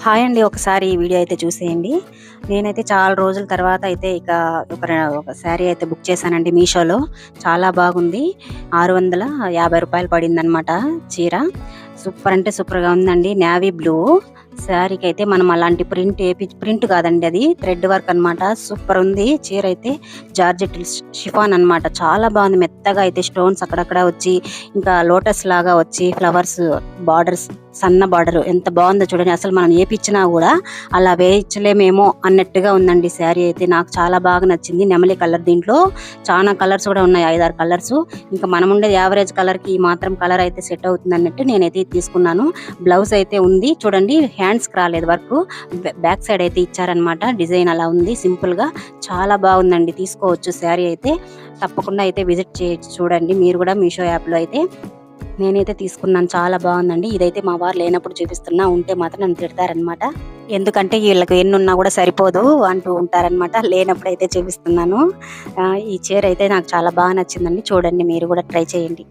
Hi అండి. ఒకసారి ఈ వీడియో అయితే చూసేయండి. నేనైతే చాలా రోజుల తర్వాత అయితే ఒక శారీ అయితే బుక్ చేశానండి మీషోలో. చాలా బాగుంది. రూ. 650 పడిందనమాట చీర. సూపర్ అంటే సూపర్‌గా ఉందండి. నేవీ బ్లూ శారీకైతే మనం అలాంటి ప్రింట్ కాదండి, అది థ్రెడ్ వర్క్ అనమాట. సూపర్ ఉంది చీర అయితే. జార్జెట్ షిఫాన్ అనమాట. చాలా బాగుంది. మెత్తగా అయితే స్టోన్స్ అక్కడక్కడ వచ్చి, ఇంకా లోటస్ లాగా వచ్చి ఫ్లవర్స్ బార్డర్స్, సన్న బార్డర్ ఎంత బాగుందో చూడండి. అసలు మనం ఏపిచ్చినా కూడా అలా వేయించలేమేమో అన్నట్టుగా ఉందండి శారీ అయితే. నాకు చాలా బాగా నచ్చింది. నెమలి కలర్, దీంట్లో చాలా కలర్స్ కూడా ఉన్నాయి, 5, 6 కలర్స్. ఇంకా మనం ఉండే యావరేజ్ కలర్ కి ఈ మాత్రం కలర్ అయితే సెట్ అవుతుంది అన్నట్టు నేనైతే తీసుకున్నాను. బ్లౌజ్ అయితే ఉంది చూడండి. హ్యాండ్స్ కి రాలేదు వర్క్, బ్యాక్ సైడ్ అయితే ఇచ్చారనమాట. డిజైన్ అలా ఉంది సింపుల్ గా. చాలా బాగుందండి. తీసుకోవచ్చు శారీ అయితే. తప్పకుండా అయితే విజిట్ చేయొచ్చు. చూడండి మీరు కూడా మీషో యాప్ లో అయితే. నేనైతే తీసుకున్నాను. చాలా బాగుందండి. ఇదైతే మా వారు లేనప్పుడు చూపిస్తున్నా, ఉంటే మాత్రం నన్ను తిడతారనమాట. ఎందుకంటే వీళ్ళకి ఎన్నున్నా కూడా సరిపోదు అంటూ ఉంటారనమాట. లేనప్పుడు అయితే చూపిస్తున్నాను. ఈ చీర అయితే నాకు చాలా బాగా నచ్చిందండి. చూడండి మీరు కూడా ట్రై చేయండి.